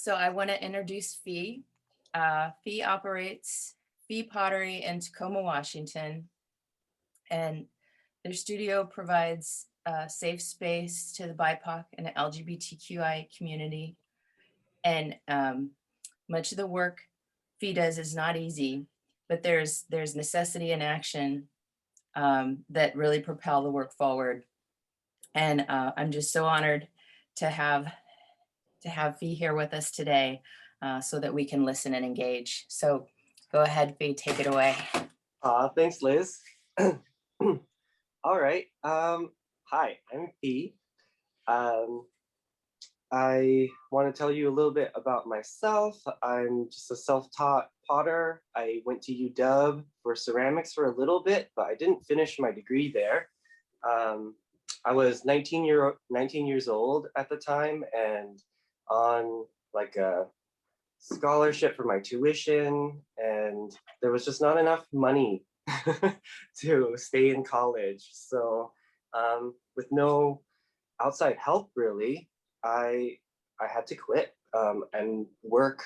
So I want to introduce Fee. Fee operates Fee Pottery in Tacoma, Washington, and their studio provides a safe space to the BIPOC and LGBTQI community. And much of the work Fee does is not easy, but there's necessity and action that really propel the work forward. And I'm just so honored to have Fee here with us today so that we can listen and engage. So go ahead, Fee, take it away. Thanks, Liz. All right. Hi, I'm Fee. I want to tell you a little bit about myself. I'm just a self-taught potter. I went to UW for ceramics for a little bit, but I didn't finish my degree there. I was 19 years old at the time and on like a scholarship for my tuition, and there was just not enough money to stay in college. So with no outside help really, I had to quit and work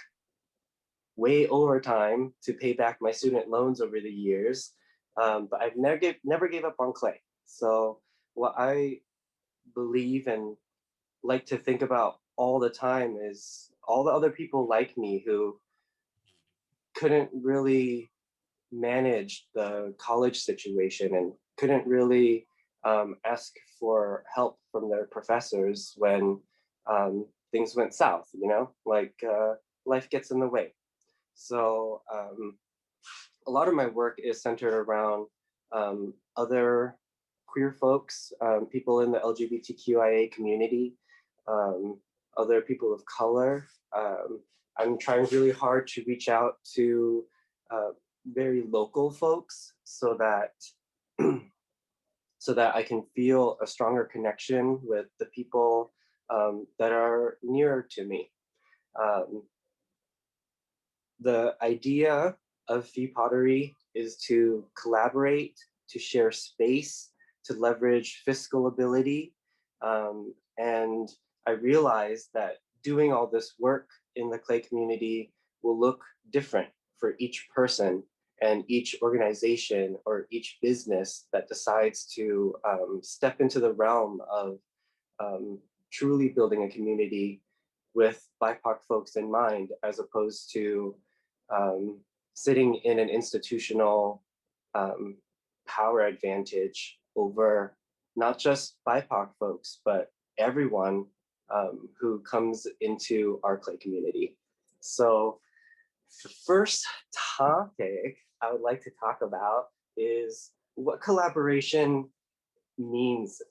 way overtime to pay back my student loans over the years. But I've never gave up on clay. So what I believe and like to think about all the time is all the other people like me who couldn't really manage the college situation and couldn't really ask for help from their professors when things went south, like life gets in the way. So a lot of my work is centered around other queer folks, people in the LGBTQIA community, other people of color. I'm trying really hard to reach out to very local folks so that so that I can feel a stronger connection with the people that are nearer to me. The idea of Fee Pottery is to collaborate, to share space, to leverage fiscal ability. And I realized that doing all this work in the clay community will look different for each person and each organization or each business that decides to step into the realm of truly building a community with BIPOC folks in mind, as opposed to sitting in an institutional power advantage over not just BIPOC folks, but everyone who comes into our clay community. So the first topic I would like to talk about is what collaboration means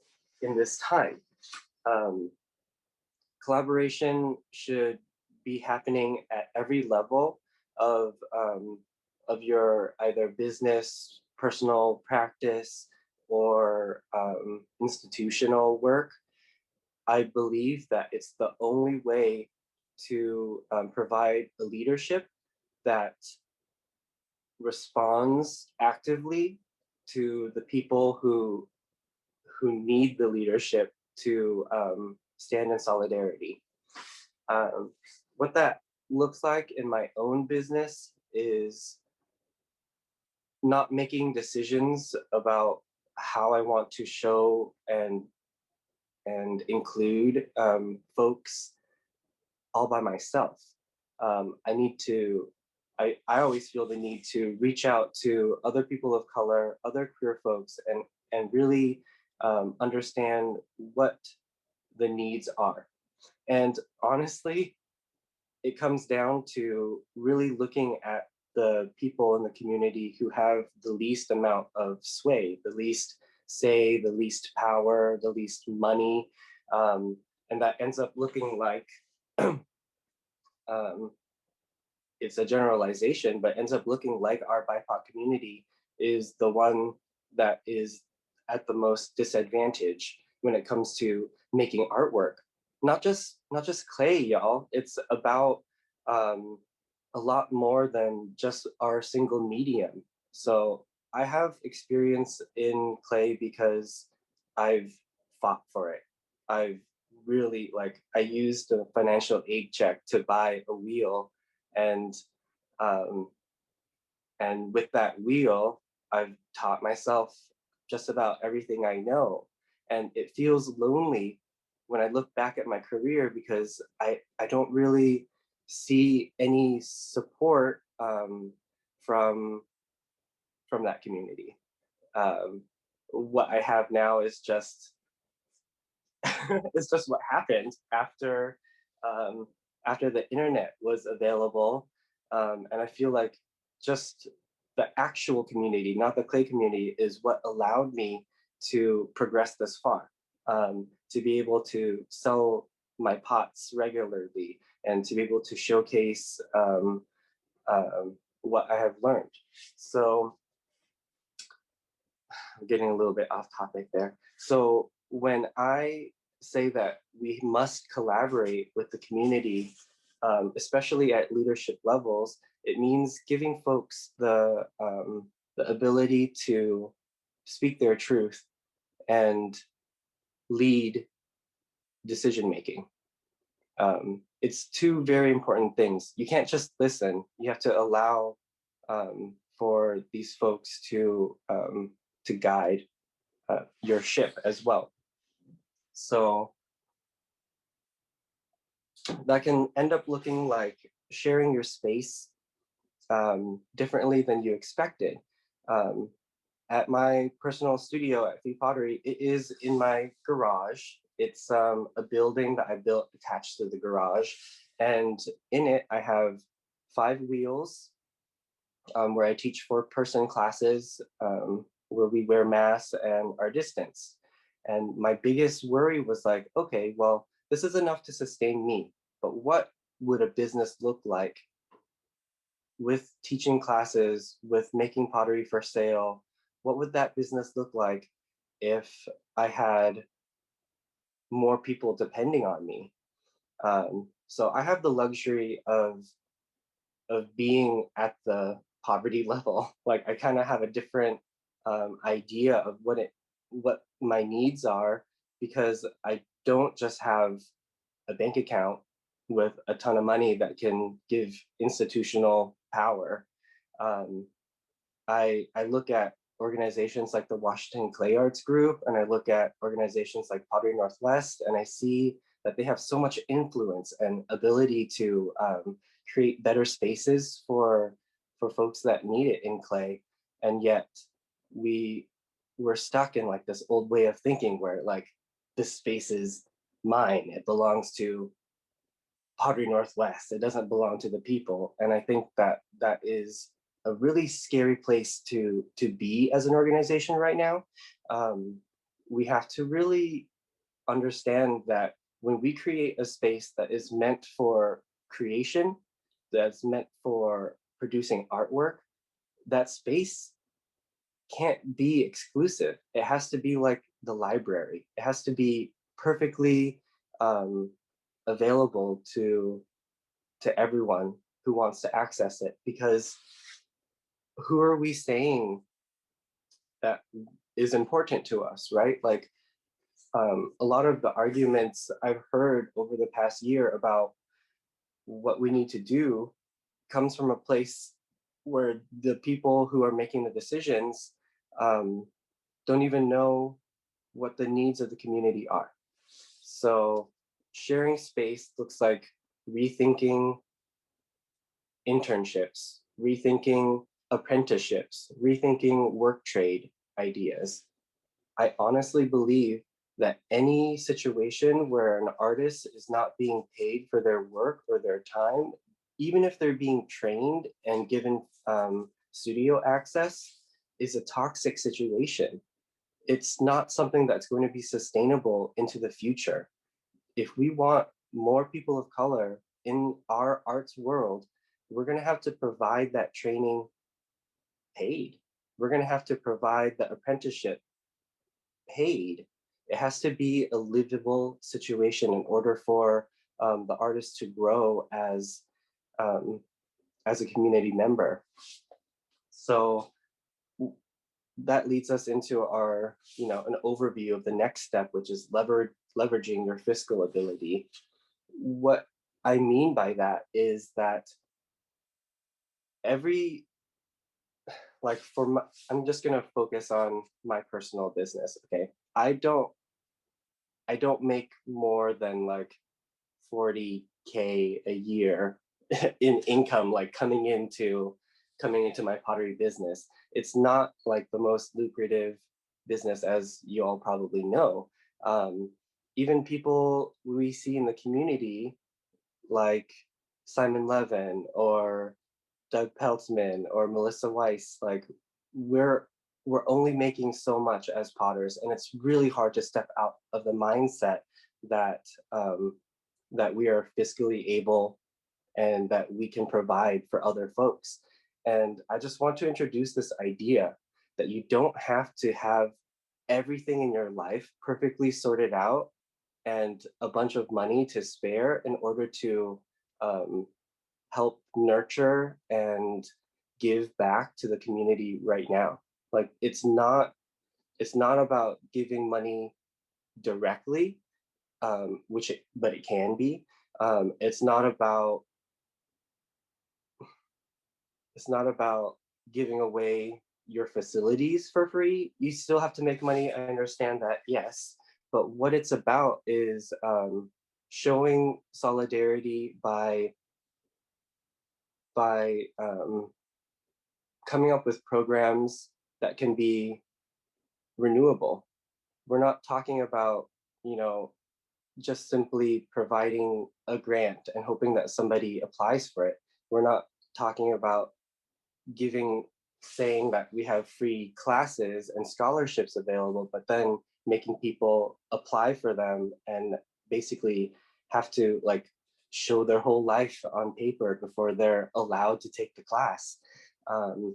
in this time. Collaboration should be happening at every level of your either business, personal practice, or institutional work. I believe that it's the only way to provide a leadership that responds actively to the people who need the leadership to stand in solidarity. What that looks like in my own business is not making decisions about how I want to show and include folks all by myself. I always feel the need to reach out to other people of color, other queer folks, and really understand what the needs are. And honestly, it comes down to really looking at the people in the community who have the least amount of sway, the least say, the least power, the least money. And that ends up looking like, it's a generalization, but ends up looking like our BIPOC community is the one that is at the most disadvantage when it comes to making artwork. Not just clay, y'all. It's about a lot more than just our single medium. So I have experience in clay because I've fought for it. I've really like, I used a financial aid check to buy a wheel, and um, with that wheel, I've taught myself just about everything I know. And it feels lonely when I look back at my career because I don't really see any support from that community. Um, what I have now is just it's just what happened um, after the internet was available, and I feel like just the actual community, not the clay community, is what allowed me to progress this far. To be able to sell my pots regularly and to be able to showcase what I have learned. So I'm getting a little bit off topic there. So when I say that we must collaborate with the community, especially at leadership levels, it means giving folks the ability to speak their truth and lead decision making. It's two very important things. You can't just listen. You have to allow for these folks to guide your ship as well. So that can end up looking like sharing your space differently than you expected. Um, at my personal studio at Fee Pottery, it is in my garage. It's a building that I built attached to the garage. And in it, I have 5 wheels where I teach 4-person classes where we wear masks and our distance. And my biggest worry was like, okay, well, this is enough to sustain me, but what would a business look like with teaching classes, with making pottery for sale? What would that business look like if I had more people depending on me? So I have the luxury of being at the poverty level. Like I kind of have a different idea of what my needs are because I don't just have a bank account with a ton of money that can give institutional power. Um, I look at organizations like the Washington Clay Arts Group, and I look at organizations like Pottery Northwest, and I see that they have so much influence and ability to create better spaces for folks that need it in clay, and yet we we're stuck in like this old way of thinking where like this space is mine, it belongs to Pottery Northwest. It doesn't belong to the people. And I think that that is a really scary place to be as an organization right now. We have to really understand that when we create a space that is meant for creation, that's meant for producing artwork, that space can't be exclusive. It has to be like the library. It has to be perfectly um, available to everyone who wants to access it, because who are we saying that is important to us, right? Like a lot of the arguments I've heard over the past year about what we need to do comes from a place where the people who are making the decisions um, don't even know what the needs of the community are. So sharing space looks like rethinking internships, rethinking apprenticeships, rethinking work trade ideas. I honestly believe that any situation where an artist is not being paid for their work or their time, even if they're being trained and given studio access, is a toxic situation. It's not something that's going to be sustainable into the future. If we want more people of color in our arts world, we're going to have to provide that training paid. We're going to have to provide the apprenticeship paid. It has to be a livable situation in order for the artist to grow um, as a community member. So that leads us into our, an overview of the next step, which is leveraging your fiscal ability. What I mean by that is that every, like I'm just gonna focus on my personal business, okay? I don't make more than like 40K a year in income, like coming into my pottery business. It's not like the most lucrative business, as you all probably know. Um, Even people we see in the community, like Simon Levin or Doug Peltzman or Melissa Weiss, like we're we're only making so much as potters, and it's really hard to step out of the mindset that that we are fiscally able and that we can provide for other folks. And I just want to introduce this idea that you don't have to have everything in your life perfectly sorted out and a bunch of money to spare in order to um, help nurture and give back to the community right now. Like it's not about giving money directly, but it can be. It's not about giving away your facilities for free. You still have to make money. I understand that, yes. But what it's about is showing solidarity by coming up with programs that can be renewable. We're not talking about, you know, just simply providing a grant and hoping that somebody applies for it. We're not talking about saying that we have free classes and scholarships available, but then making people apply for them and basically have to like show their whole life on paper before they're allowed to take the class. Um,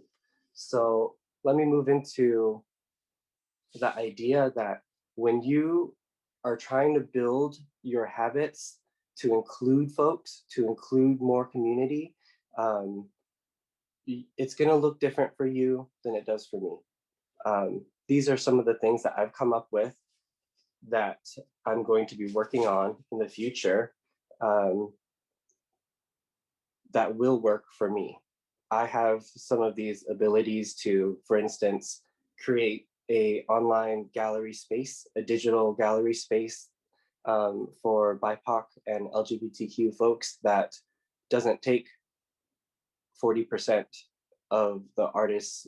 so let me move into the idea that when you are trying to build your habits to include folks, to include more community, um, it's going to look different for you than it does for me. These are some of the things that I've come up with that I'm going to be working on in the future um, that will work for me. I have some of these abilities to, for instance, create a online gallery space, a digital gallery space for BIPOC and LGBTQ folks that doesn't take 40% of the artist's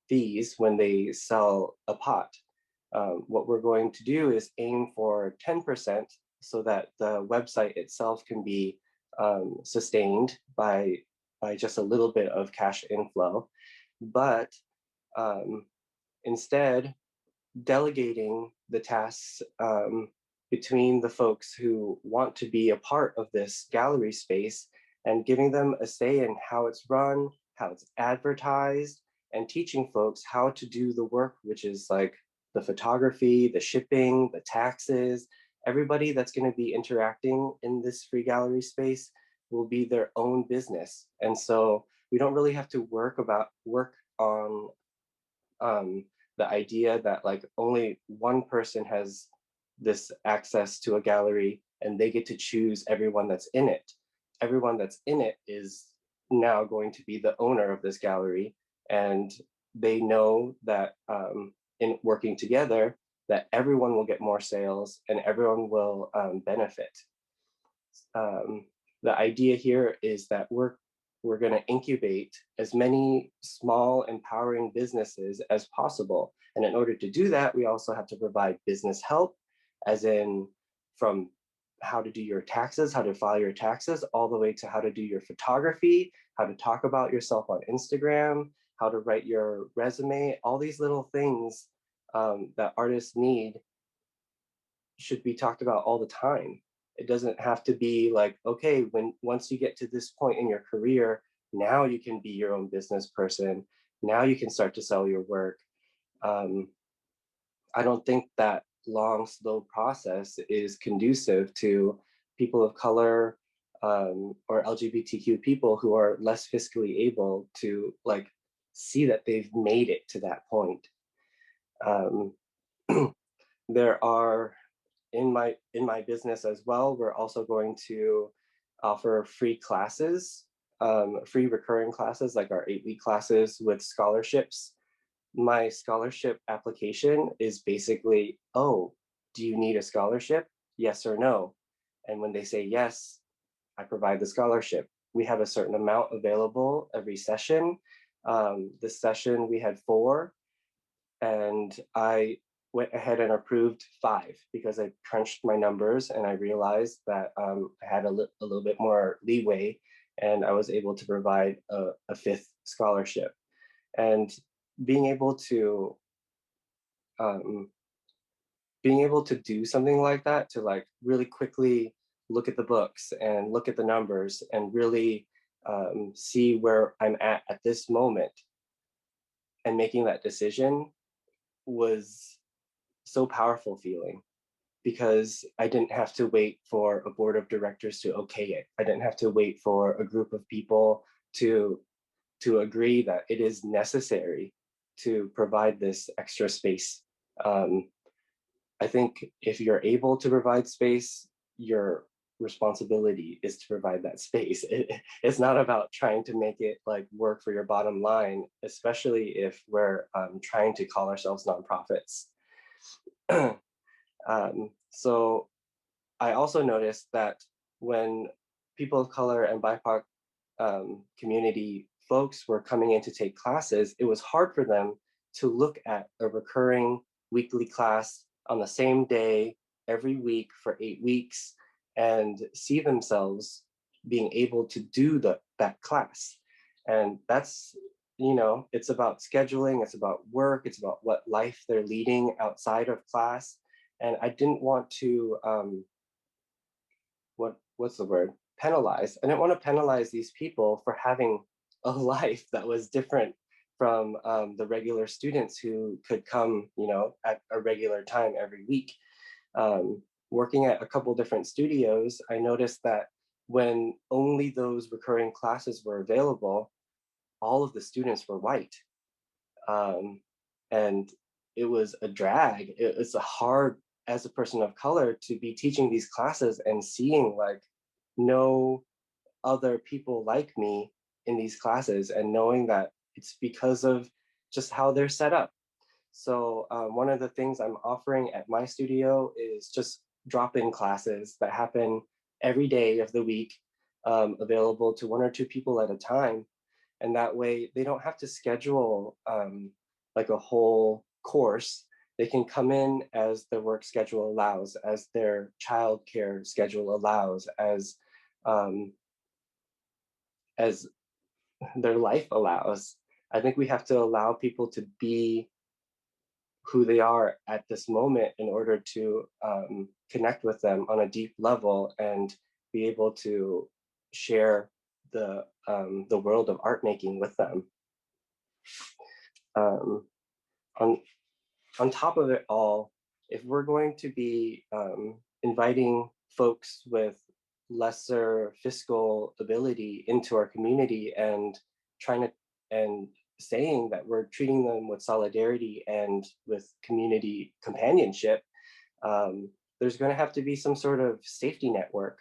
fees when they sell a pot. What we're going to do is aim for 10% so that the website itself can be sustained by just a little bit of cash inflow. But instead, delegating the tasks between the folks who want to be a part of this gallery space and giving them a say in how it's run, how it's advertised, and teaching folks how to do the work, which is like the photography, the shipping, the taxes. Everybody that's going to be interacting in this free gallery space will be their own business. And so we don't really have to work on the idea that like only one person has this access to a gallery and they get to choose everyone that's in it. Everyone that's in it is now going to be the owner of this gallery, and they know that in working together, that everyone will get more sales and everyone will benefit. The idea here is that we're going to incubate as many small empowering businesses as possible. And in order to do that, we also have to provide business help, as in from how to do your taxes, how to file your taxes, all the way to how to do your photography, how to talk about yourself on Instagram, how to write your resume. All these little things that artists need should be talked about all the time. It doesn't have to be like, okay, once you get to this point in your career, now you can be your own business person. Now you can start to sell your work. Um, I don't think that long, slow process is conducive to people of color or LGBTQ people who are less fiscally able to like see that they've made it to that point. Um, there are in my business as well, we're also going to offer free classes, free recurring classes like our 8-week classes with scholarships. My scholarship application is basically, oh, do you need a scholarship? Yes or no? And when they say yes, I provide the scholarship. We have a certain amount available every session. This session we had 4, and I went ahead and approved 5 because I crunched my numbers and I realized that I had a little bit more leeway, and I was able to provide a 5th scholarship. And being able to um, being able to do something like that, to like really quickly look at the books and look at the numbers and really see where I'm at this moment, and making that decision was so powerful feeling, because I didn't have to wait for a board of directors to okay it. I didn't have to wait for a group of people to agree that it is necessary to provide this extra space. Um, I think if you're able to provide space, your responsibility is to provide that space. It's not about trying to make it like work for your bottom line, especially if we're trying to call ourselves nonprofits. So I also noticed that when people of color and BIPOC community folks were coming in to take classes, it was hard for them to look at a recurring weekly class on the same day every week for 8 weeks and see themselves being able to do that class. And that's, it's about scheduling, it's about work, it's about what life they're leading outside of class. And I didn't want to what's the word, penalize. I didn't want to penalize these people for having a life that was different from the regular students who could come, at a regular time every week. Working at a couple different studios, I noticed that when only those recurring classes were available, all of the students were white. And it was a drag. It's a hard, as a person of color, to be teaching these classes and seeing like no other people like me in these classes, and knowing that it's because of just how they're set up. So one of the things I'm offering at my studio is just drop-in classes that happen every day of the week, available to 1 or 2 people at a time. And that way they don't have to schedule like a whole course. They can come in as their work schedule allows, as their childcare schedule allows, um, as their life allows. I think we have to allow people to be who they are at this moment in order to connect with them on a deep level and be able to share the world of art making with them. Um, on on top of it all, if we're going to be inviting folks with lesser fiscal ability into our community and trying to and saying that we're treating them with solidarity and with community companionship, there's going to have to be some sort of safety network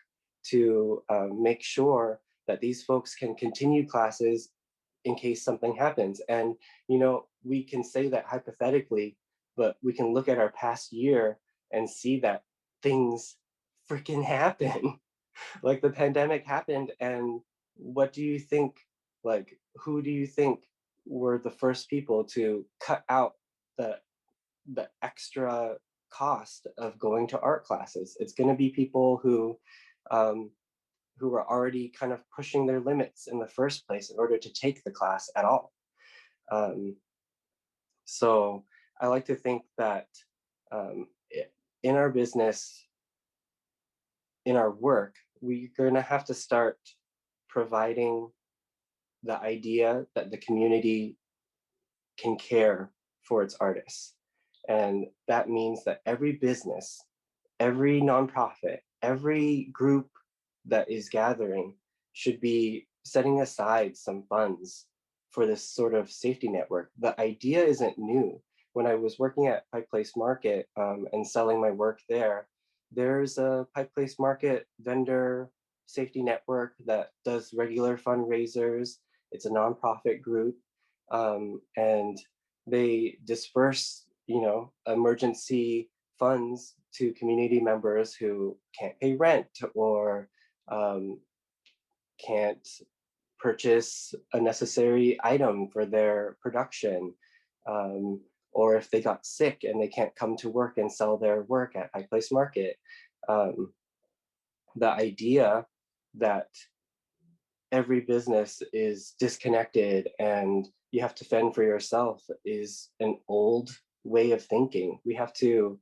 to make sure that these folks can continue classes in case something happens. And we can say that hypothetically, but we can look at our past year and see that things freaking happen. Like the pandemic happened, and what do you think, like who do you think were the first people to cut out the extra cost of going to art classes? It's going to be people um, who were already kind of pushing their limits in the first place in order to take the class at all. Um, so I like to think that um, in our business, in our work, we're going to have to start providing the idea that the community can care for its artists. And that means that every business, every nonprofit, every group that is gathering should be setting aside some funds for this sort of safety network. The idea isn't new. When I was working at Pike Place Market and selling my work there, there's a Pike Place Market vendor safety network that does regular fundraisers. It's a nonprofit group, and they disperse, emergency funds to community members who can't pay rent or um, can't purchase a necessary item for their production, um, or if they got sick and they can't come to work and sell their work at High Place Market. Um, the idea that every business is disconnected and you have to fend for yourself is an old way of thinking. We have to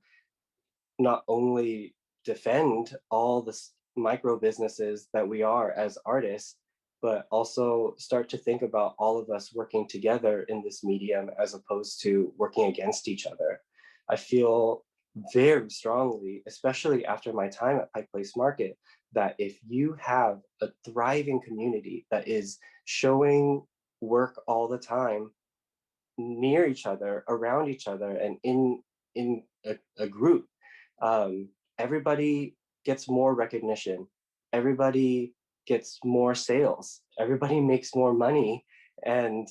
not only defend all the micro businesses that we are as artists, but also start to think about all of us working together in this medium as opposed to working against each other. I feel very strongly, especially after my time at Pike Place Market, that if you have a thriving community that is showing work all the time near each other, around each other, and in a group, um, everybody gets more recognition. Everybody gets more sales. Everybody makes more money, and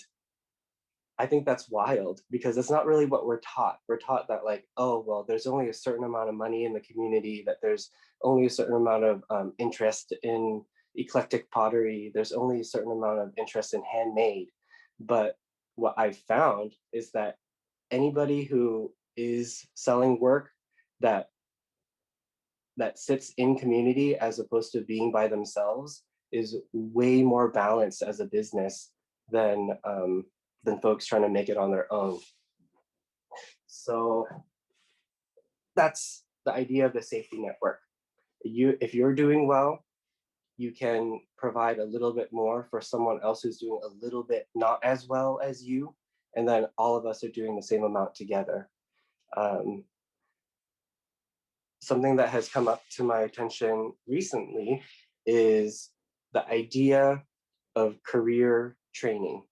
I think that's wild because it's not really what we're taught. We're taught that like, oh well, there's only a certain amount of money in the community. That there's only a certain amount of interest in eclectic pottery. There's only a certain amount of interest in handmade. But what I've found is that anybody who is selling work that sits in community as opposed to being by themselves is way more balanced as a business than folks trying to make it on their own. So that's the idea of the safety network. If you're doing well, you can provide a little bit more for someone else who's doing a little bit not as well as you, and then all of us are doing the same amount together. Um, Something that has come up to my attention recently is the idea of career training.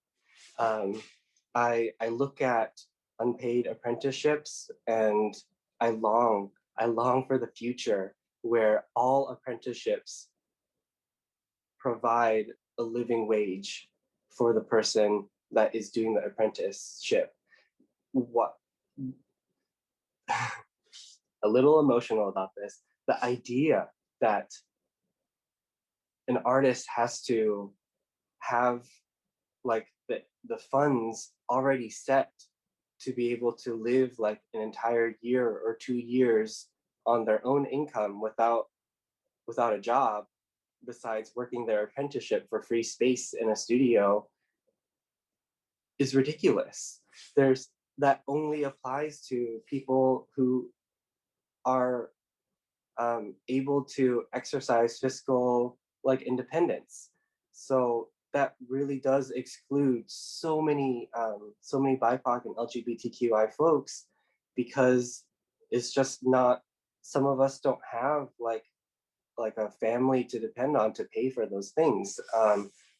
Um, I look at unpaid apprenticeships and I long for the future where all apprenticeships provide a living wage for the person that is doing the apprenticeship. What a little emotional about this. The idea that an artist has to have like the funds already set to be able to live like an entire year or 2 years on their own income without a job besides working their apprenticeship for free space in a studio is ridiculous. There's that only applies to people who are able to exercise fiscal like independence. So that really does exclude so many BIPOC and LGBTQI folks because it's just not. Some of us don't have like a family to depend on to pay for those things,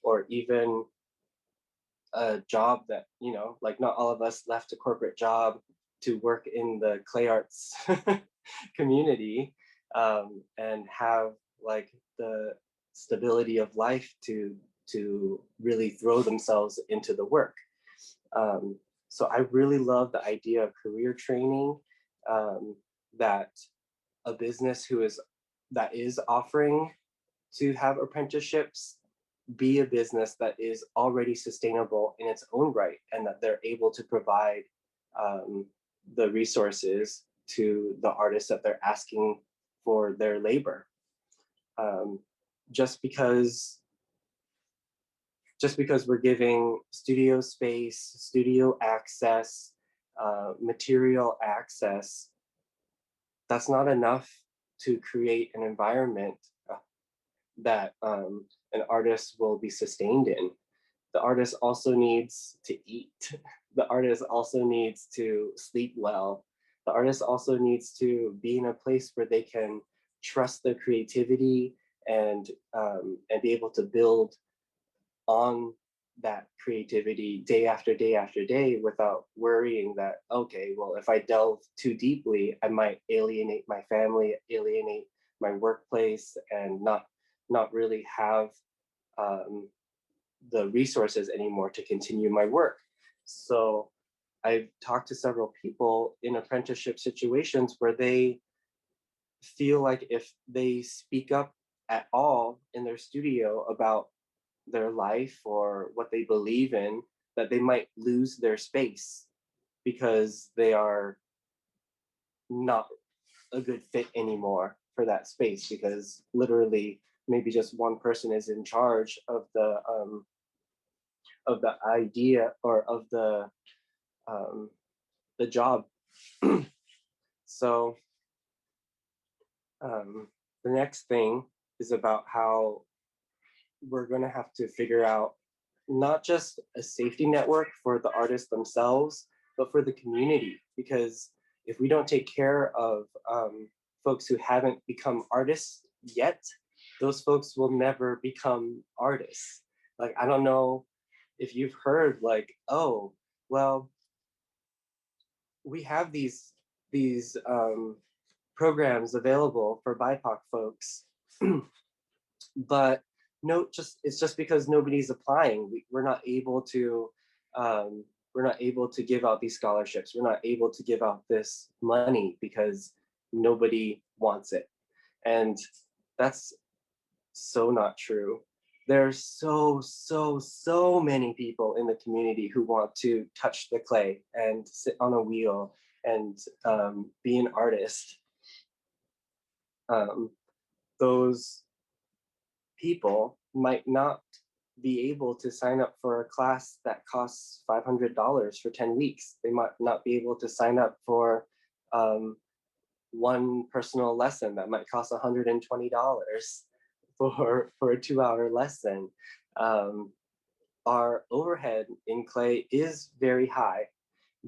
or even a job that like not all of us left a corporate job to work in the clay arts community and have like the stability of life to really throw themselves into the work. So I really love the idea of career training, that a business that is offering to have apprenticeships be a business that is already sustainable in its own right and that they're able to provide the resources to the artists that they're asking for their labor. Um, just because we're giving studio space, studio access, material access, that's not enough to create an environment that an artist will be sustained in. The artist also needs to eat. The artist also needs to sleep well. The artist also needs to be in a place where they can trust their creativity and be able to build on that creativity day after day after day without worrying that, okay, well, if I delve too deeply, I might alienate my family, alienate my workplace, and not really have the resources anymore to continue my work. So I've talked to several people in apprenticeship situations where they feel like if they speak up at all in their studio about their life or what they believe in, that they might lose their space because they are not a good fit anymore for that space, because literally maybe just one person is in charge of the idea or of the job. So the next thing is about how we're going to have to figure out not just a safety network for the artists themselves, but for the community. Because if we don't take care of folks who haven't become artists yet, those folks will never become artists. Like, I don't know if you've heard, like, oh, well, we have these programs available for BIPOC folks, but no, just it's just because nobody's applying. We're not able to we're not able to give out these scholarships. We're not able to give out this money because nobody wants it. And that's so not true. There's so many people in the community who want to touch the clay and sit on a wheel and be an artist. Um, those people might not be able to sign up for a class that costs $500 for 10 weeks. They might not be able to sign up for one personal lesson that might cost $120 for a 2-hour lesson. Our overhead in clay is very high,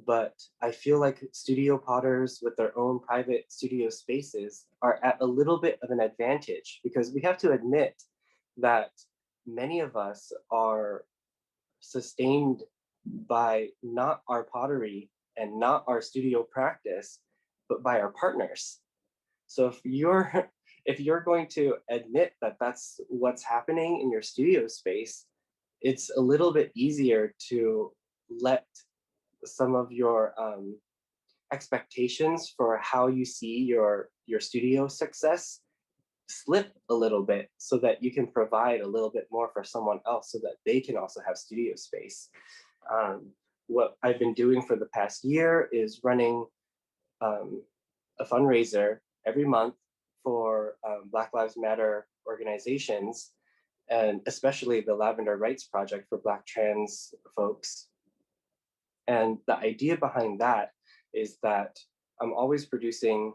but I feel like studio potters with their own private studio spaces are at a little bit of an advantage, because we have to admit that many of us are sustained by not our pottery and not our studio practice, but by our partners. So if you're if you're going to admit that that's what's happening in your studio space, it's a little bit easier to let some of your expectations for how you see your studio success slip a little bit, so that you can provide a little bit more for someone else so that they can also have studio space. What I've been doing for the past year is running a fundraiser every month for Black Lives Matter organizations, and especially the Lavender Rights Project for Black trans folks. And the idea behind that is that I'm always producing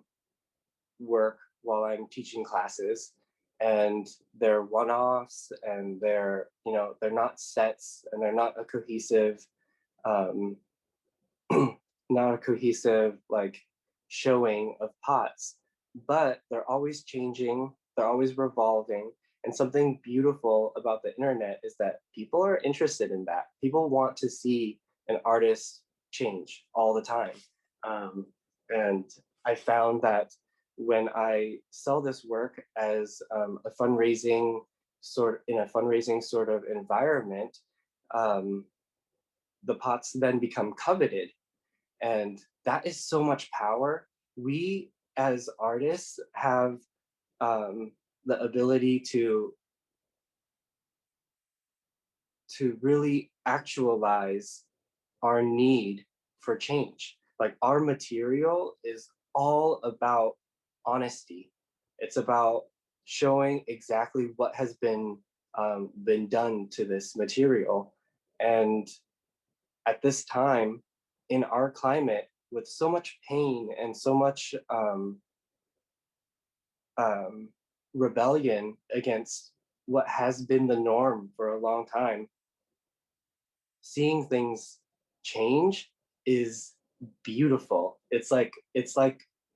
work while I'm teaching classes, and they're one-offs, and they're not sets, and they're not a cohesive um, not a cohesive like showing of pots, but they're always changing, they're always revolving. And something beautiful about the internet is that people are interested in that. People want to see an artist change all the time. And I found that when I sell this work as a fundraising sort of environment, um, the pots then become coveted, and that is so much power. We as artists have the ability to really actualize our need for change. Like, our material is all about honesty. It's about showing exactly what has been done to this material. And at this time, in our climate, with so much pain and so much um, rebellion against what has been the norm for a long time, seeing things change is beautiful. It's like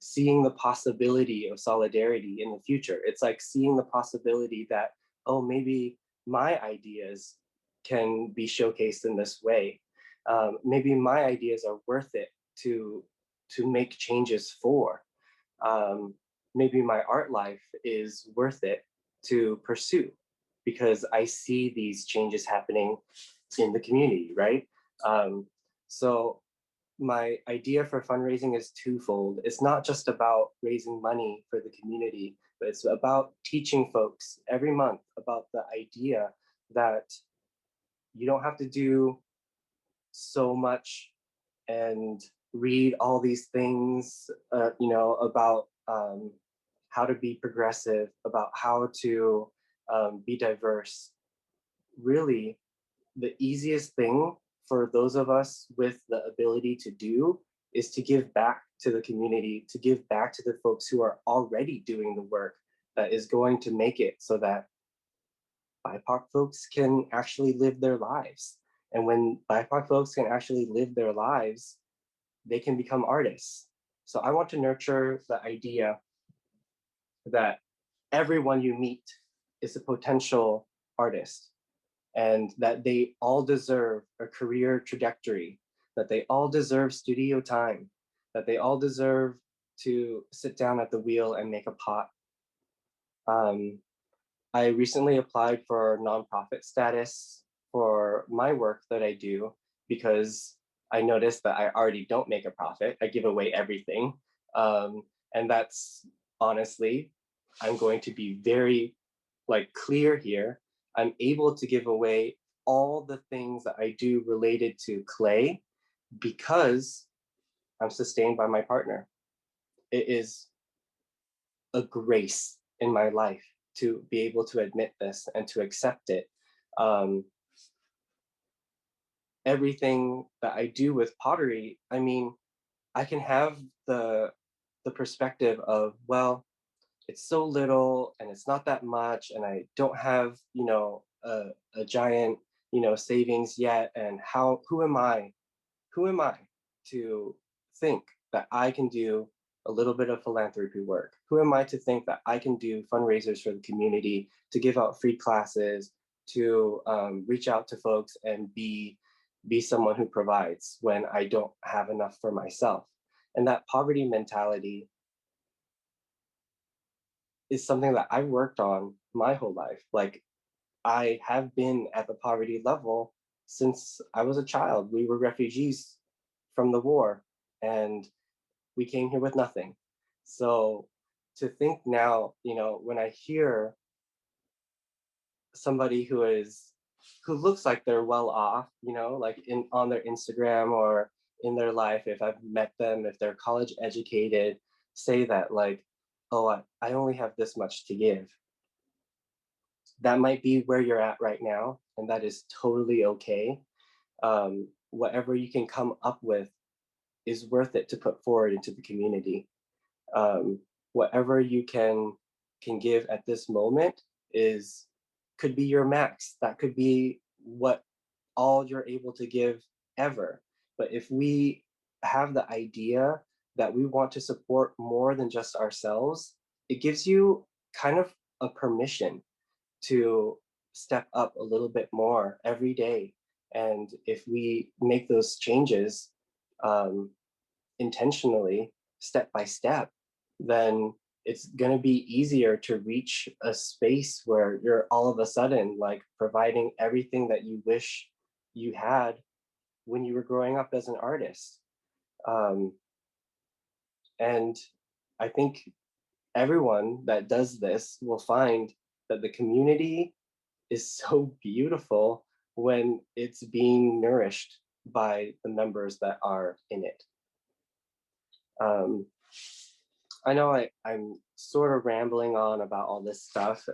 seeing the possibility of solidarity in the future. It's like seeing the possibility that, oh, maybe my ideas can be showcased in this way. Maybe my ideas are worth it to make changes for. Maybe my art life is worth it to pursue because I see these changes happening in the community, right? So my idea for fundraising is twofold. It's not just about raising money for the community, but it's about teaching folks every month about the idea that you don't have to do so much and read all these things, about how to be progressive, about how to be diverse. Really, the easiest thing for those of us with the ability to do is to give back to the community, to give back to the folks who are already doing the work that is going to make it so that BIPOC folks can actually live their lives. And when BIPOC folks can actually live their lives, they can become artists. So I want to nurture the idea that everyone you meet is a potential artist and that they all deserve a career trajectory, that they all deserve studio time, that they all deserve to sit down at the wheel and make a pot. I recently applied for nonprofit status for my work that I do because I noticed that I already don't make a profit. I give away everything. And that's honestly, I'm going to be very clear here. I'm able to give away all the things that I do related to clay because I'm sustained by my partner. It is a grace in my life to be able to admit this and to accept it. Um, Everything that I do with pottery, I mean, I can have the perspective of, well, it's so little and it's not that much, and I don't have, a giant, savings yet. And who am I? Who am I to think that I can do a little bit of philanthropy work? Who am I to think that I can do fundraisers for the community, to give out free classes, to reach out to folks and be someone who provides when I don't have enough for myself? And that poverty mentality is something that I've worked on my whole life. Like, I have been at the poverty level since I was a child. We were refugees from the war and we came here with nothing. So to think now, when I hear somebody who looks like they're well off, like on their Instagram or in their life, if I've met them, if they're college educated, say that like, oh, I only have this much to give. That might be where you're at right now, and that is totally okay. Whatever you can come up with is worth it to put forward into the community. Um, Whatever you can give at this moment is could be your max. That could be what all you're able to give ever. But if we have the idea that we want to support more than just ourselves, it gives you kind of a permission to step up a little bit more every day. And if we make those changes um, intentionally, step by step, then it's going to be easier to reach a space where you're all of a sudden like providing everything that you wish you had when you were growing up as an artist. Um, and I think everyone that does this will find that the community is so beautiful when it's being nourished by the members that are in it. Um, I know I'm sort of rambling on about all this stuff.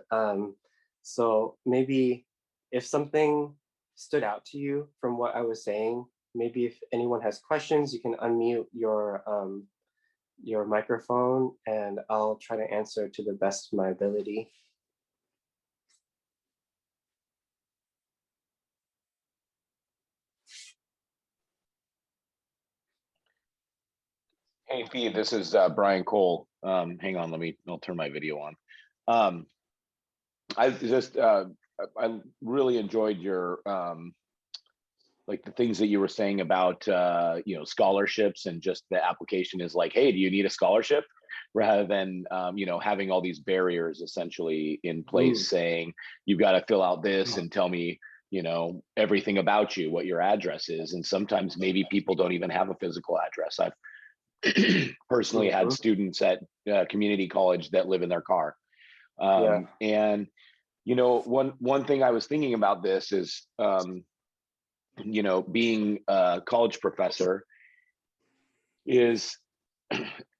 So maybe if something stood out to you from what I was saying, maybe if anyone has questions, you can unmute your microphone and I'll try to answer to the best of my ability. Hey, Fee, this is Brian Cole. Hang on, I'll turn my video on. I just I really enjoyed your like the things that you were saying about scholarships, and just the application is like, hey, do you need a scholarship? Rather than having all these barriers essentially in place, saying you've got to fill out this and tell me everything about you, what your address is. And sometimes maybe people don't even have a physical address. I've personally had students at community college that live in their car. And one thing I was thinking about this is being a college professor is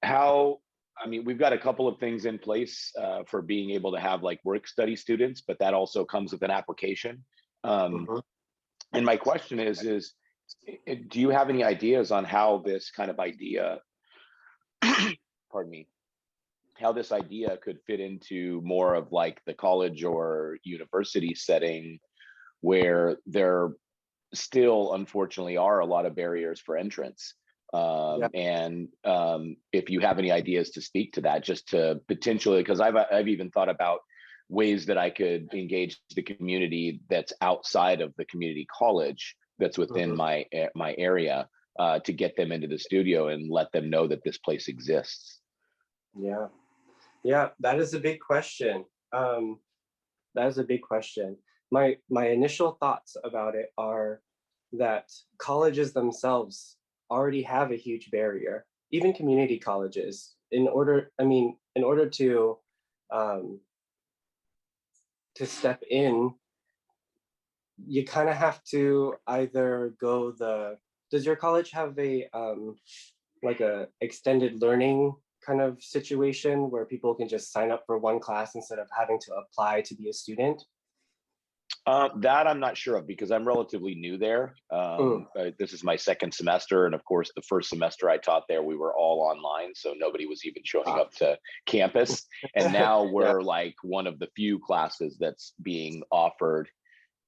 how, we've got a couple of things in place for being able to have like work study students, but that also comes with an application. And my question is, do you have any ideas on how this kind of idea, pardon me, how this idea could fit into more of like the college or university setting, where there still unfortunately are a lot of barriers for entrance? And if you have any ideas to speak to that, just to potentially, because I've even thought about ways that I could engage the community that's outside of the community college that's within my area, to get them into the studio and let them know that this place exists. Yeah, that is a big question. My initial thoughts about it are that colleges themselves already have a huge barrier, even community colleges. In order to step in, you kind of have to either go does your college have a like a extended learning kind of situation where people can just sign up for one class instead of having to apply to be a student? That I'm not sure of, because I'm relatively new there. This is my second semester, and of course the first semester I taught there, we were all online, so nobody was even showing up to campus. And now we're like one of the few classes that's being offered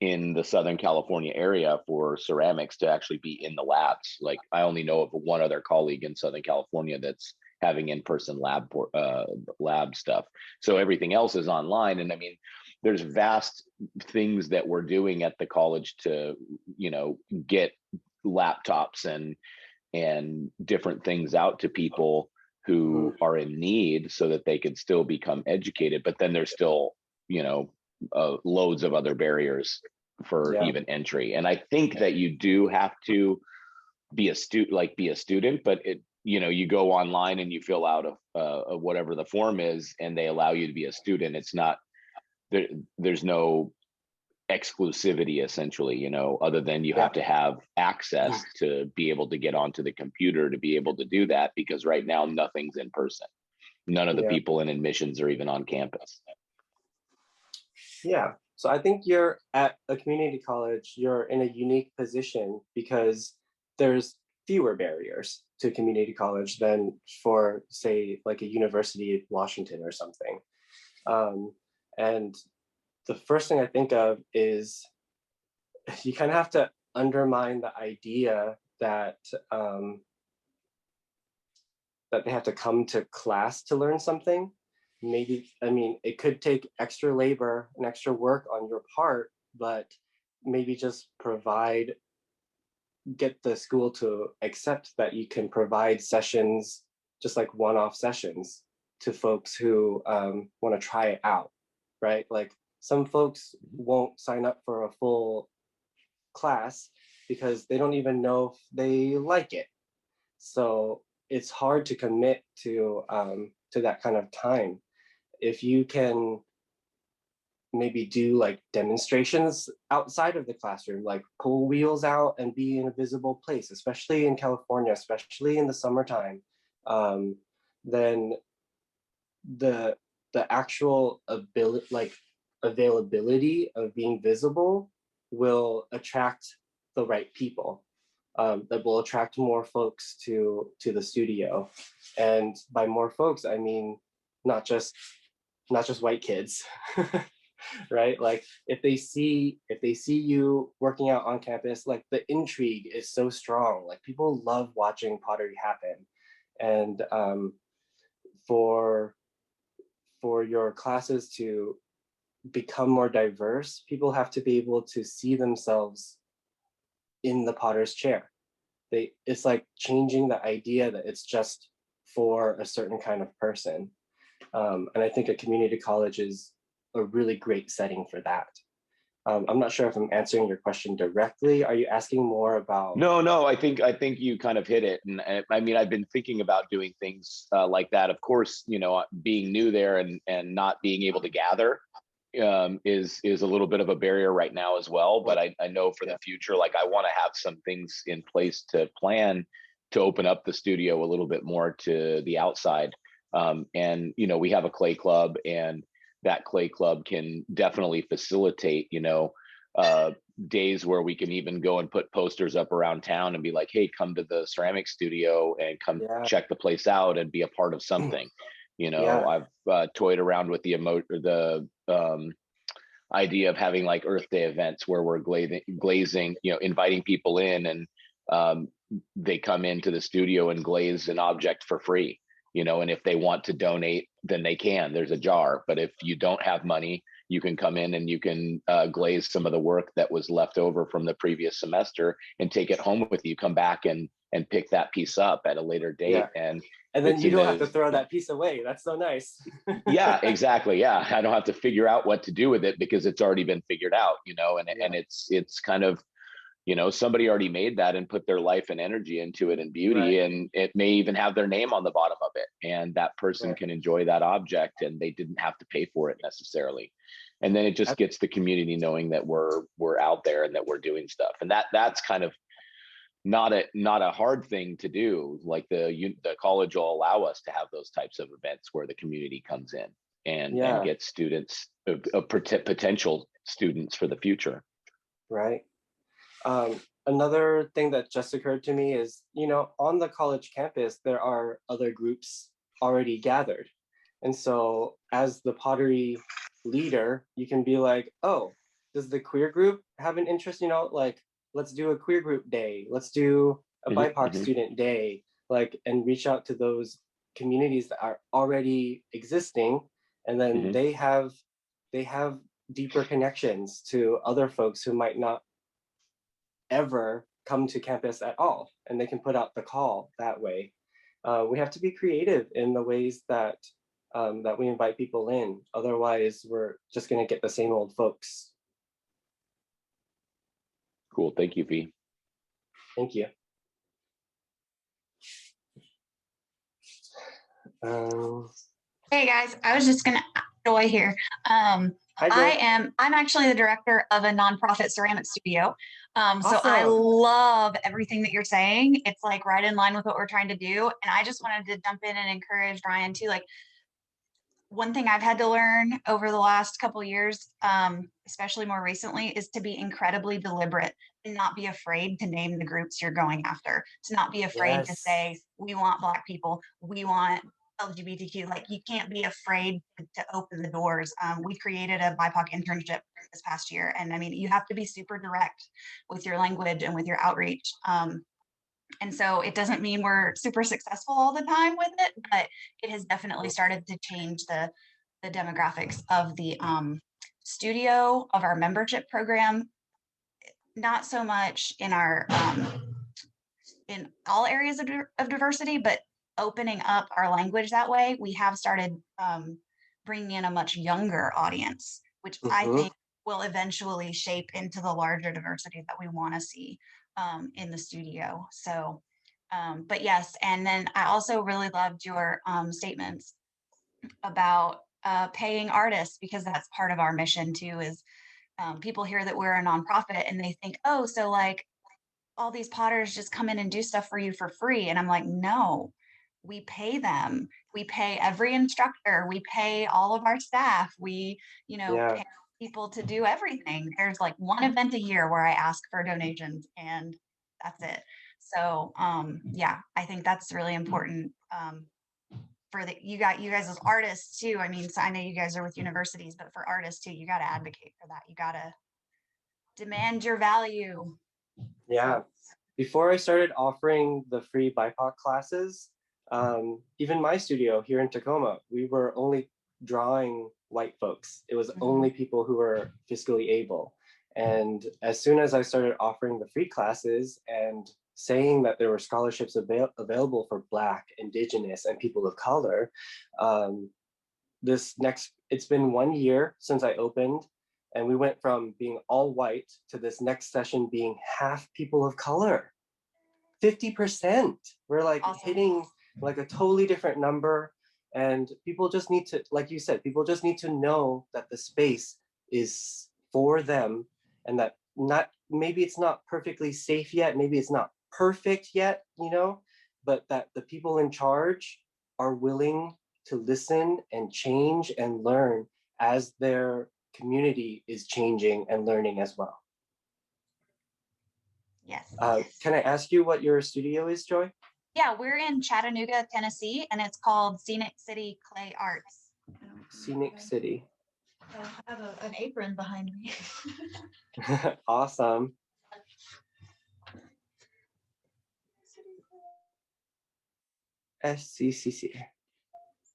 in the Southern California area for ceramics to actually be in the labs. Like, I only know of one other colleague in Southern California that's having in-person lab stuff. So everything else is online. And there's vast things that we're doing at the college to, get laptops and different things out to people who are in need so that they can still become educated. But then there's still, loads of other barriers for even entry. And I think that you do have to be a student, but you go online and you fill out whatever the form is, and they allow you to be a student. It's not there's no exclusivity essentially, other than you have to have access to be able to get onto the computer to be able to do that, because right now nothing's in person. None of the people in admissions are even on campus. Yeah. So I think you're at a community college, you're in a unique position because there's fewer barriers to community college than for, say, like a university at Washington or something. And the first thing I think of is you kind of have to undermine the idea that that they have to come to class to learn something. Maybe, it could take extra labor and extra work on your part, but maybe just get the school to accept that you can provide sessions, just like one-off sessions, to folks who want to try it out, right? Like, some folks won't sign up for a full class because they don't even know if they like it. So it's hard to commit to that kind of time. If you can maybe do like demonstrations outside of the classroom, like pull wheels out and be in a visible place, especially in California, especially in the summertime, then the actual availability of being visible will attract the right people. That will attract more folks to the studio. And by more folks, I mean not just white kids. Right? Like, if they see you working out on campus, like, the intrigue is so strong. Like, people love watching pottery happen. And for your classes to become more diverse, people have to be able to see themselves in the potter's chair. It's like changing the idea that it's just for a certain kind of person. And I think a community college is a really great setting for that. I'm not sure if I'm answering your question directly. Are you asking more about? No, I think you kind of hit it. And I mean, I've been thinking about doing things like that. Of course, you know, being new there and not being able to gather is a little bit of a barrier right now as well. But I know for the future, like I want to have some things in place to plan to open up the studio a little bit more to the outside. And, you know, we have a clay club, and that clay club can definitely facilitate, you know, days where we can even go and put posters up around town and be like, hey, come to the ceramic studio and come check the place out and be a part of something. You know, I've toyed around with the idea of having like Earth Day events where we're glazing, you know, inviting people in, and they come into the studio and glaze an object for free, you know, and if they want to donate, then they can. There's a jar. But if you don't have money, you can come in and you can glaze some of the work that was left over from the previous semester and take it home with you. Come back and pick that piece up at a later date. And then you don't have to throw that piece away. That's so nice. Yeah, exactly. Yeah, I don't have to figure out what to do with it because it's already been figured out, you know. And it's kind of, you know, somebody already made that and put their life and energy into it and beauty, and it may even have their name on the bottom of it, and that person can enjoy that object and they didn't have to pay for it necessarily. And then it just gets the community knowing that we're out there and that we're doing stuff, and that's kind of not a hard thing to do. Like the college will allow us to have those types of events where the community comes in and gets students, potential students for the future. Right. Another thing that just occurred to me is, you know, on the college campus, there are other groups already gathered. And so as the pottery leader, you can be like, oh, does the queer group have an interest? You know, like, let's do a queer group day. Let's do a BIPOC student day, like, and reach out to those communities that are already existing. And then they have deeper connections to other folks who might not ever come to campus at all, and they can put out the call that way. We have to be creative in the ways that that we invite people in. Otherwise, we're just going to get the same old folks. Cool. Thank you, V. Thank you. Hey guys, I was just gonna Joy here. I'm actually the director of a nonprofit ceramic studio. So I love everything that you're saying. It's like right in line with what we're trying to do. And I just wanted to jump in and encourage Ryan too. Like, one thing I've had to learn over the last couple of years, especially more recently, is to be incredibly deliberate and not be afraid to name the groups you're going after, to not be afraid to say, we want Black people, we want LGBTQ. Like, you can't be afraid to open the doors. We created a BIPOC internship this past year. And I mean, you have to be super direct with your language and with your outreach. And so it doesn't mean we're super successful all the time with it, but it has definitely started to change the demographics of the studio, of our membership program. Not so much in our in all areas of diversity, but opening up our language that way, we have started bringing in a much younger audience, which I think will eventually shape into the larger diversity that we want to see in the studio. So, but yes, and then I also really loved your statements about paying artists, because that's part of our mission too, is people hear that we're a nonprofit and they think, oh, so like all these potters just come in and do stuff for you for free. And I'm like, no, we pay them. We pay every instructor. We pay all of our staff. We, you know, pay people to do everything. There's like one event a year where I ask for donations and that's it. So yeah, I think that's really important for you guys as artists too. I mean, so I know you guys are with universities, but for artists too, you got to advocate for that. You got to demand your value. Yeah. Before I started offering the free BIPOC classes, even my studio here in Tacoma, we were only drawing white folks. It was only people who were fiscally able. And as soon as I started offering the free classes and saying that there were scholarships available for Black, Indigenous, and people of color, it's been 1 year since I opened, and we went from being all white to this next session being half people of color. 50%. We're like hitting like a totally different number. And people just need to, like you said, people just need to know that the space is for them, and that maybe it's not perfectly safe yet, maybe it's not perfect yet, but that the people in charge are willing to listen and change and learn as their community is changing and learning as well. Yes. Can I ask you what your studio is, Joy? Yeah, we're in Chattanooga, Tennessee, and it's called Scenic City Clay Arts. Scenic City. I have an apron behind me. Awesome. SCCC.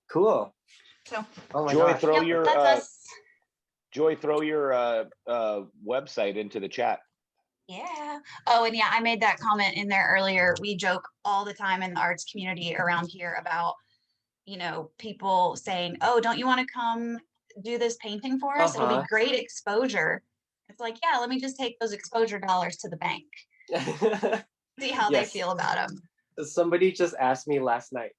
Cool. So, oh my Joy, gosh. throw yep, your that's us. Joy, throw your website into the chat. Yeah. Oh, and yeah, I made that comment in there earlier. We joke all the time in the arts community around here about, people saying, "Oh, don't you want to come do this painting for us? It'll be great exposure." It's like, yeah, let me just take those exposure dollars to the bank. See how they feel about them. Somebody just asked me last night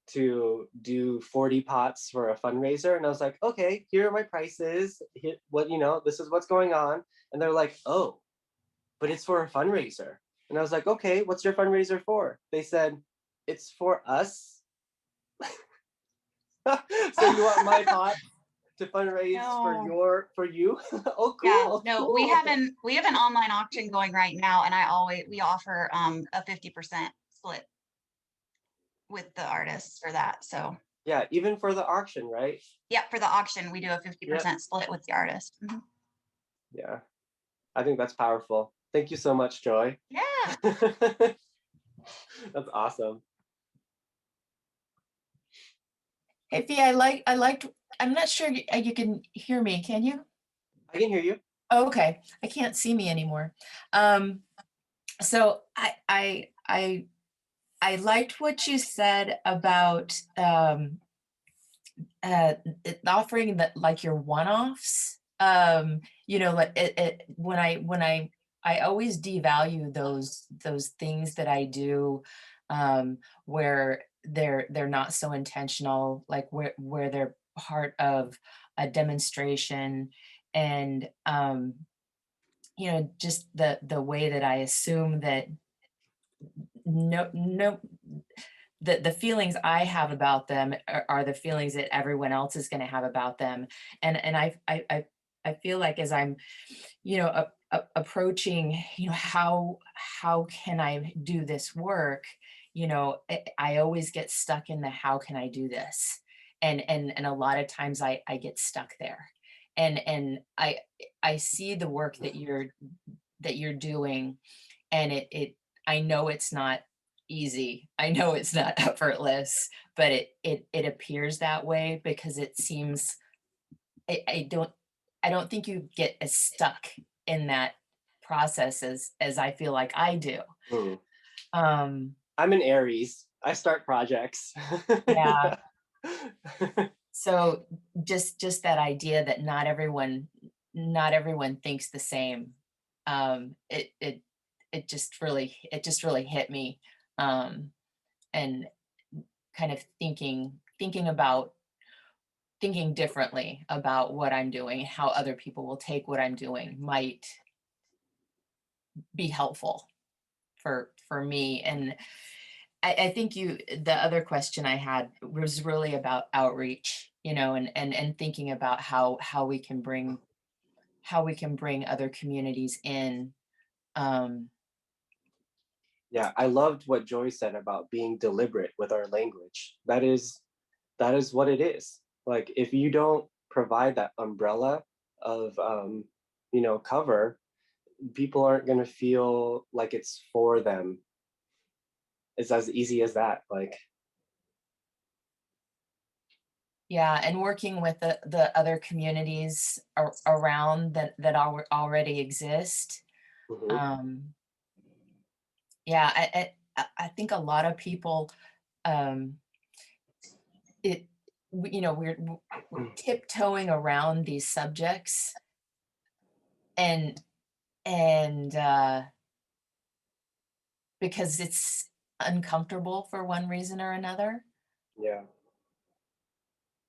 to do 40 pots for a fundraiser, and I was like, okay, here are my prices. This is what's going on. And they're like, oh, but it's for a fundraiser. And I was like, okay, what's your fundraiser for? They said, it's for us. So you want my pot to fundraise for you? Oh, cool. Yeah, no, cool. we have an online auction going right now, and we offer a 50% split with the artists for that. So yeah, even for the auction, right? yeah, for the auction, we do a 50% split with the artist. Mm-hmm. Yeah, I think that's powerful. Thank you so much, Joy. Yeah. That's awesome. Hey, Fee, I liked, I'm not sure you can hear me, can you? I can hear you. Oh, okay, I can't see me anymore. So I liked what you said about offering that, like, your one-offs. Like when I always devalue those things that I do, where they're not so intentional, like where they're part of a demonstration, and just the way that I assume that no the feelings I have about them are the feelings that everyone else is going to have about them. And I feel like as I'm, approaching, how can I do this work? I always get stuck in the how can I do this? And a lot of times I get stuck there. And I see the work that you're doing, and I know it's not easy. I know it's not effortless, but it appears that way because it seems I don't think you get as stuck in that process as I feel like I do. I'm an Aries. I start projects. Yeah. So just that idea that not everyone thinks the same. It just really hit me. And kind of thinking differently about what I'm doing, how other people will take what I'm doing might be helpful for me. And I think the other question I had was really about outreach, and thinking about how we can bring other communities in. Yeah, I loved what Joy said about being deliberate with our language. That is what it is. Like, if you don't provide that umbrella of cover, people aren't going to feel like it's for them. It's as easy as that. Like, Yeah, and working with the other communities around that already exist. Mhm. Yeah, I think a lot of people, um, we're tiptoeing around these subjects, and and because it's uncomfortable for one reason or another. Yeah.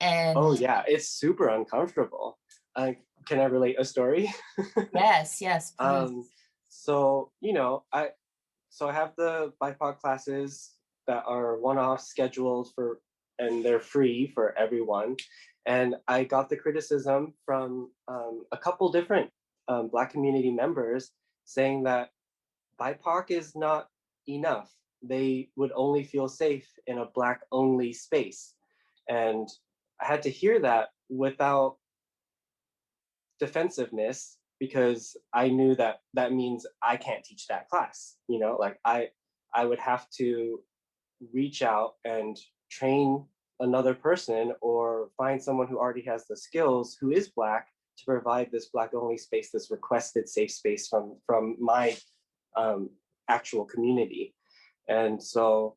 And Oh yeah, it's super uncomfortable. Can I relate a story? yes, please. Um, so I have the BIPOC classes that are one-off scheduled for, and they're free for everyone. And I got the criticism from a couple different Black community members saying that BIPOC is not enough. They would only feel safe in a Black only space. And I had to hear that without defensiveness, because I knew that that means I can't teach that class. Like I would have to reach out and train another person or find someone who already has the skills who is Black to provide this Black only space, this requested safe space from my um, actual community. And so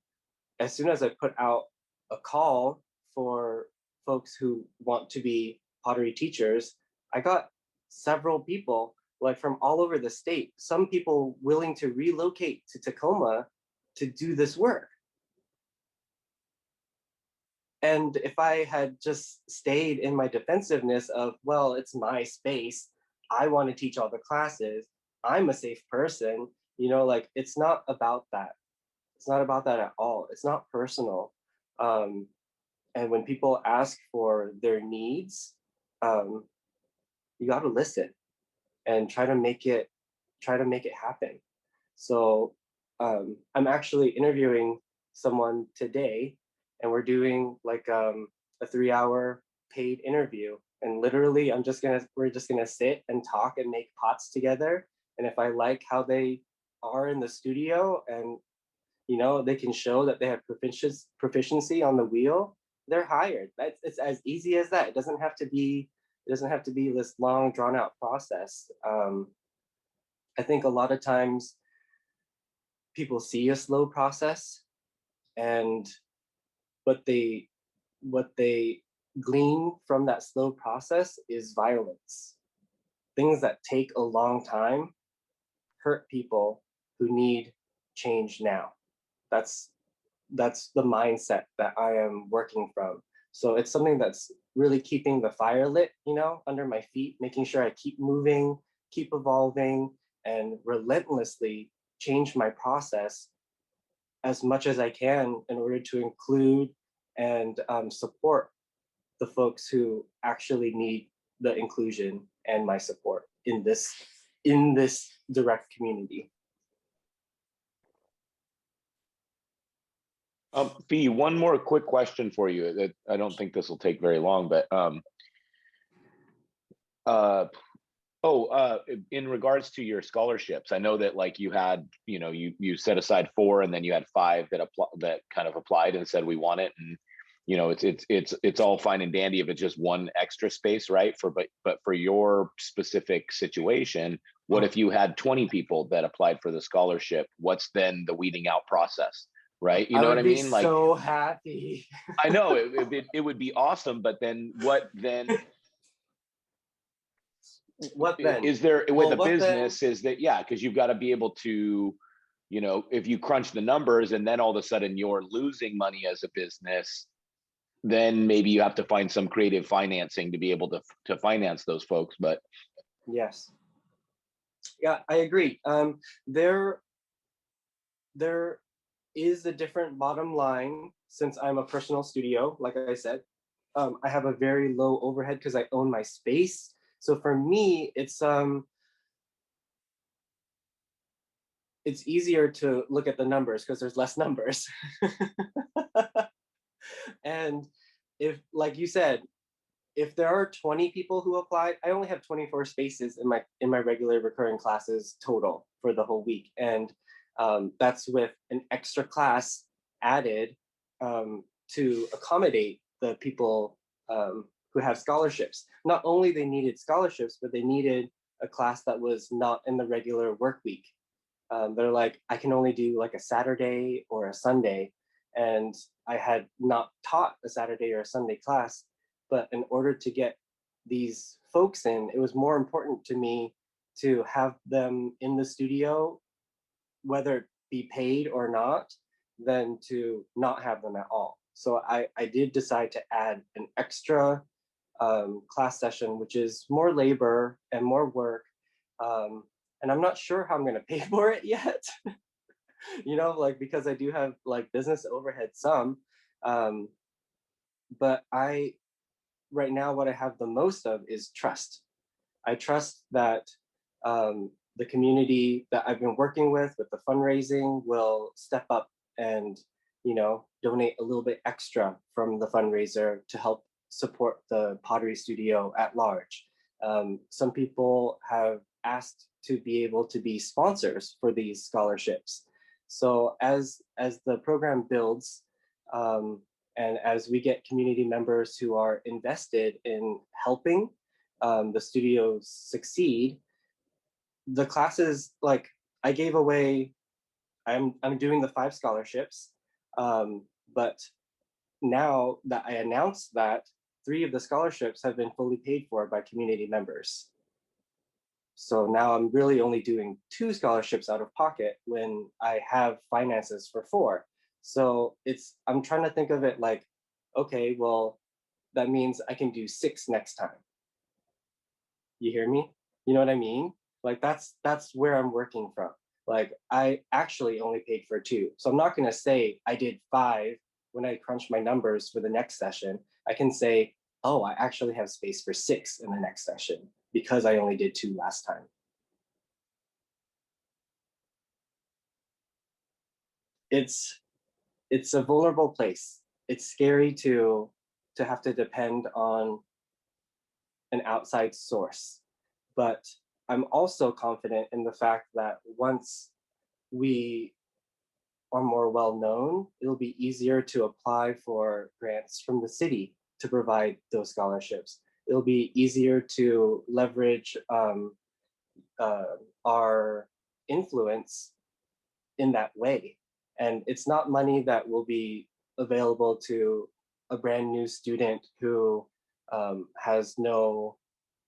as soon as I put out a call for folks who want to be pottery teachers, I got several people like from all over the state, some people willing to relocate to Tacoma to do this work. And if I had just stayed in my defensiveness of, well, it's my space, I want to teach all the classes, I'm a safe person, like it's not about that. It's not about that at all. It's not personal. Um, and when people ask for their needs, um, you got to listen and try to make it happen. So I'm actually interviewing someone today, and we're doing like a 3-hour paid interview. And literally, we're just gonna sit and talk and make pots together. And if I like how they are in the studio, and they can show that they have proficiency on the wheel, they're hired. It's as easy as that. It doesn't have to be this long drawn out process. I think a lot of times people see a slow process, and what they glean from that slow process is violence. Things that take a long time hurt people who need change now. That's the mindset that I am working from. So it's something that's really keeping the fire lit, under my feet, making sure I keep moving, keep evolving, and relentlessly change my process as much as I can in order to include and support the folks who actually need the inclusion and my support in this direct community. Fee, one more quick question for you that I don't think this will take very long, but in regards to your scholarships, I know that like you had, you set aside 4 and then you had 5 that kind of applied and said we want it, and it's all fine and dandy if it's just one extra space, right? But for your specific situation, what if you had 20 people that applied for the scholarship? What's then the weeding out process? Right? You know what I mean? Like, so happy. I know it would be awesome, but then what then? What then? Is there with Well, a business is that, yeah, because you've got to be able to, if you crunch the numbers and then all of a sudden you're losing money as a business, then maybe you have to find some creative financing to be able to finance those folks. But yes. Yeah, I agree. There is a different bottom line since I'm a personal studio, like I said. I have a very low overhead because I own my space. So for me, it's easier to look at the numbers because there's less numbers. And if, like you said, if there are 20 people who applied, I only have 24 spaces in my regular recurring classes total for the whole week, and that's with an extra class added to accommodate the people who have scholarships. Not only they needed scholarships, but they needed a class that was not in the regular work week. They're like, I can only do like a Saturday or a Sunday. And I had not taught a Saturday or a Sunday class, but in order to get these folks in, it was more important to me to have them in the studio, whether it be paid or not, than to not have them at all. So I did decide to add an extra class session, which is more labor and more work. And I'm not sure how I'm going to pay for it yet, you know, like, because I do have like business overhead some. But right now, what I have the most of is trust. I trust that the community that I've been working with the fundraising will step up and, you know, donate a little bit extra from the fundraiser to help support the pottery studio at large. Some people have asked to be able to be sponsors for these scholarships. So as the program builds, and as we get community members who are invested in helping the studios succeed, the classes, like, I gave away, I'm doing the 5 scholarships, but now that I announced that, 3 of the scholarships have been fully paid for by community members. So now I'm really only doing 2 scholarships out of pocket when I have finances for 4. So I'm trying to think of it like, okay, well, that means I can do 6 next time. You hear me? You know what I mean? Like, that's where I'm working from. Like, I actually only paid for 2. So I'm not going to say I did 5 when I crunch my numbers for the next session. I can say, oh, I actually have space for 6 in the next session because I only did 2 last time. It's a vulnerable place. It's scary to have to depend on an outside source. But I'm also confident in the fact that once we are more well known, it'll be easier to apply for grants from the city to provide those scholarships. It'll be easier to leverage our influence in that way. And it's not money that will be available to a brand new student who has no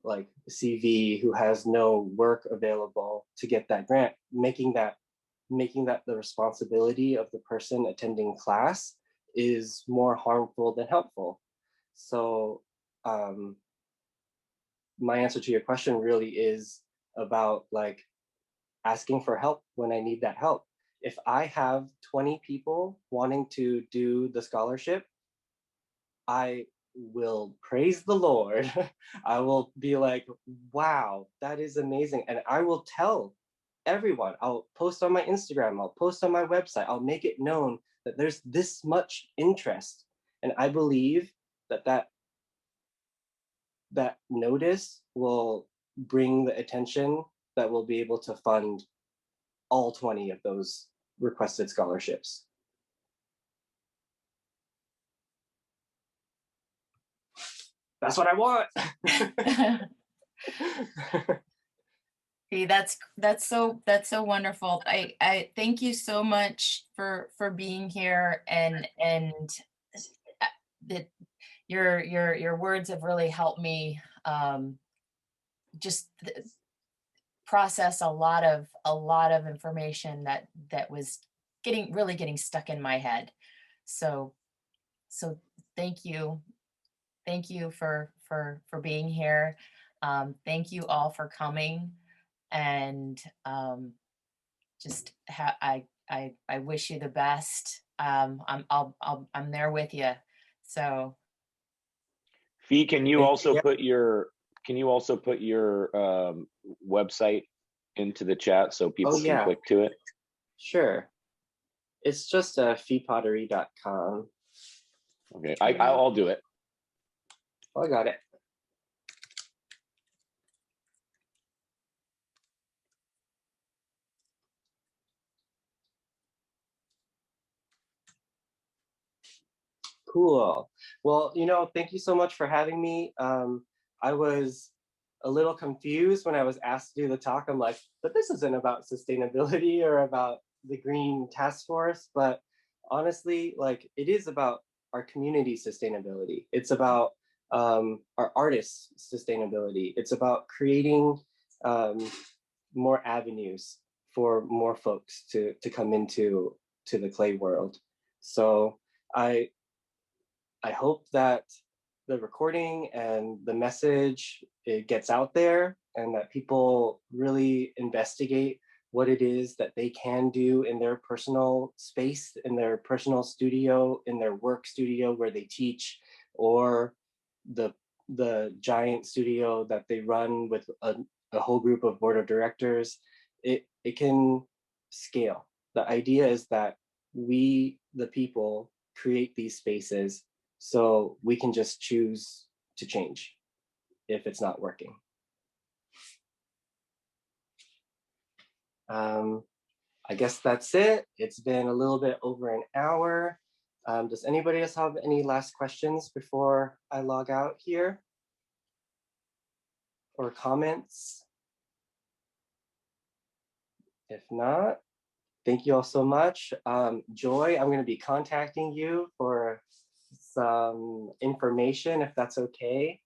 like CV, who has no work available to get that grant, making that the responsibility of the person attending class is more harmful than helpful. So my answer to your question really is about like asking for help when I need that help. If I have 20 people wanting to do the scholarship, I will praise the Lord. I will be like, wow, that is amazing. And I will tell everyone. I'll post on my Instagram, I'll post on my website, I'll make it known that there's this much interest. And I believe that notice will bring the attention that will be able to fund all 20 of those requested scholarships. That's what I want. Hey, that's so wonderful. I thank you so much for being here, and that your words have really helped me just process a lot of information that was getting stuck in my head. So thank you for being here. Thank you all for coming, and I wish you the best. I'm there with you. So Fee, can you also Yeah. put your website into the chat so people can click to it? Sure. It's just feepottery.com. Okay, I'll do it. Oh, I got it. Cool. Well, thank you so much for having me. I was a little confused when I was asked to do the talk. I'm like, but this isn't about sustainability or about the Green Task Force. But honestly, like, it is about our community sustainability. It's about our artists' sustainability. It's about creating more avenues for more folks to come into the clay world. So I hope that the recording and the message, it gets out there, and that people really investigate what it is that they can do in their personal space, in their personal studio, in their work studio where they teach, or the giant studio that they run with a whole group of board of directors. It can scale. The idea is that we, the people, create these spaces so we can just choose to change if it's not working. I guess that's it. It's been a little bit over an hour. Does anybody else have any last questions before I log out here? Or comments? If not, thank you all so much. Joy, I'm going to be contacting you for some information if that's okay.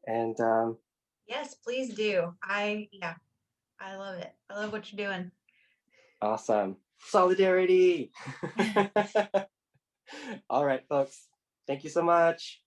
And Yes, please do. I love it. I love what you're doing. awesome. Solidarity. All right, folks. Thank you so much.